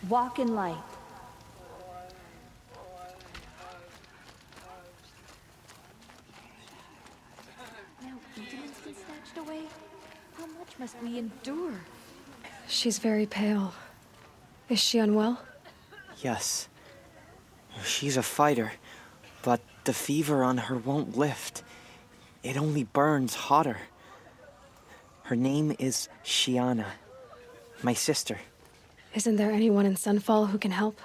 Walk in light. Now Eden's been snatched away? How much must we endure? She's very pale. Is she unwell? Yes. She's a fighter, but the fever on her won't lift. It only burns hotter. Her name is Shiana, my sister. Isn't there anyone in Sunfall who can help?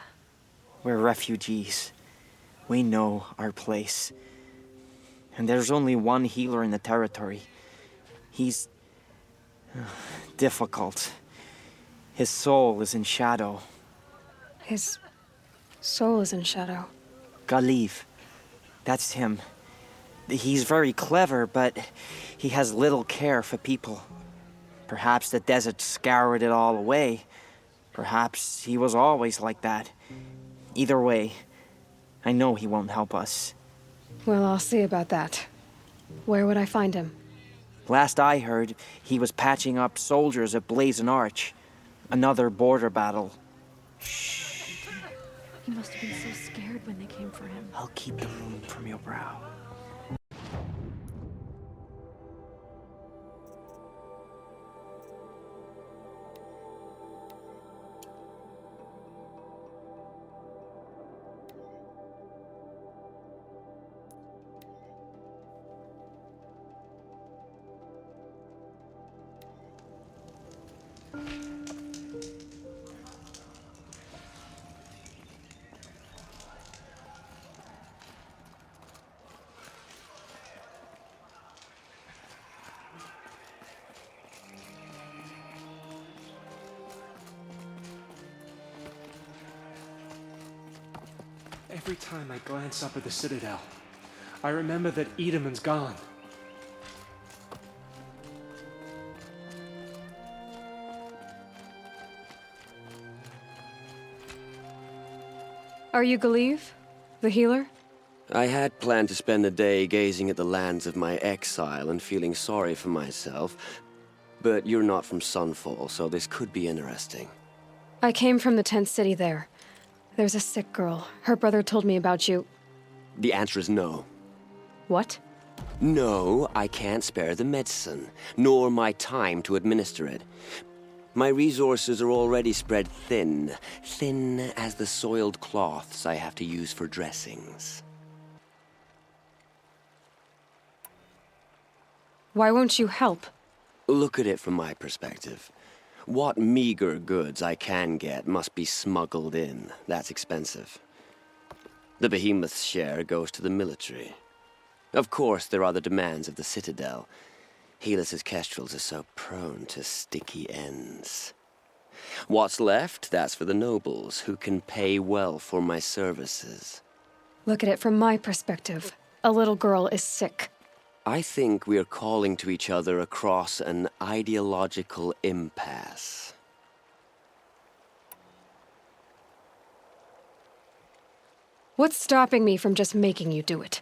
We're refugees. We know our place. And there's only one healer in the territory. He's difficult. His soul is in shadow. His soul is in shadow. Galiv. That's him. He's very clever, but he has little care for people. Perhaps the desert scoured it all away. Perhaps he was always like that. Either way, I know he won't help us. Well, I'll see about that. Where would I find him? Last I heard, he was patching up soldiers at Blazon Arch. Another border battle. He must have been so scared when they came for him. I'll keep the moon from your brow. Every time I glance up at the Citadel, I remember that Edamon's gone. Are you Galiv, the healer? I had planned to spend the day gazing at the lands of my exile and feeling sorry for myself, but you're not from Sunfall, so this could be interesting. I came from the tent city there. There's a sick girl. Her brother told me about you. The answer is no. What? No, I can't spare the medicine, nor my time to administer it. My resources are already spread thin, thin as the soiled cloths I have to use for dressings. Why won't you help? Look at it from my perspective. What meager goods I can get must be smuggled in. That's expensive. The behemoth's share goes to the military. Of course, there are the demands of the Citadel. Helis's kestrels are so prone to sticky ends. What's left, that's for the nobles, who can pay well for my services. Look at it from my perspective. A little girl is sick. I think we are calling to each other across an ideological impasse. What's stopping me from just making you do it?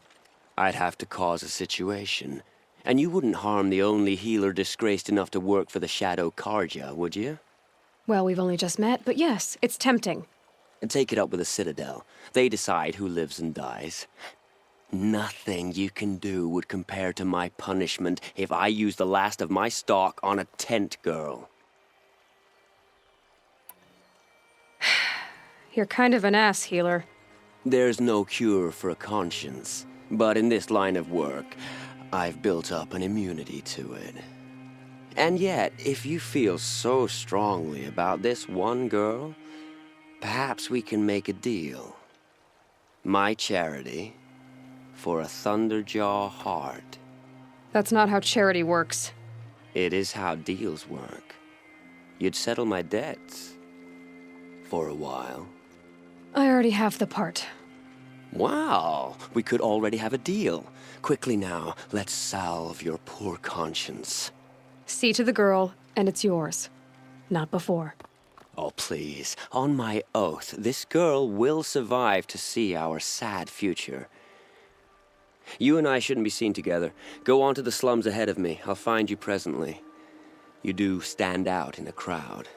I'd have to cause a situation. And you wouldn't harm the only healer disgraced enough to work for the Shadow Karja, would you? Well, we've only just met, but yes, it's tempting. Take it up with the Citadel. They decide who lives and dies. Nothing you can do would compare to my punishment if I use the last of my stock on a tent girl. You're kind of an ass, healer. There's no cure for a conscience, but in this line of work, I've built up an immunity to it. And yet, if you feel so strongly about this one girl, perhaps we can make a deal. My charity for a Thunderjaw heart. That's not how charity works. It is how deals work. You'd settle my debts. For a while. I already have the part. Wow, we could already have a deal. Quickly now, let's salve your poor conscience. See to the girl, and it's yours. Not before. Oh, please, on my oath, this girl will survive to see our sad future. You and I shouldn't be seen together. Go on to the slums ahead of me. I'll find you presently. You do stand out in a crowd.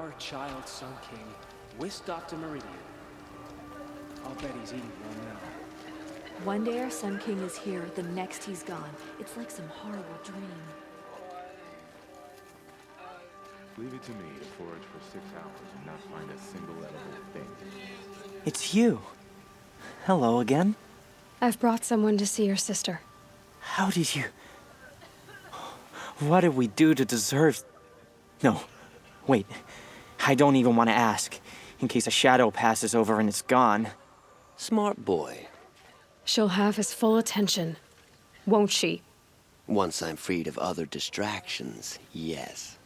Our child Sun King whisked off to Meridian. I'll bet he's eating well now. One day our Sun King is here, the next he's gone. It's like some horrible dream. Leave it to me to forage for 6 hours and not find a single edible thing. It's you. Hello again. I've brought someone to see your sister. How did you... What did we do to deserve... No, wait. I don't even want to ask, in case a shadow passes over and it's gone. Smart boy. She'll have his full attention, won't she? Once I'm freed of other distractions, yes.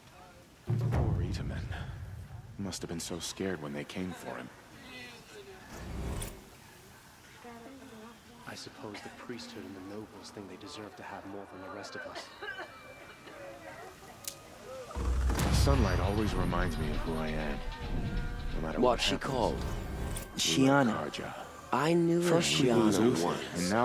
Poor Itaman. Must have been so scared when they came for him. I suppose the priesthood and the nobles think they deserve to have more than the rest of us. Sunlight always reminds me of who I am. No matter What's she happens. called? Shiana. Karja. I knew a First we lose Shiana Uther, once. and now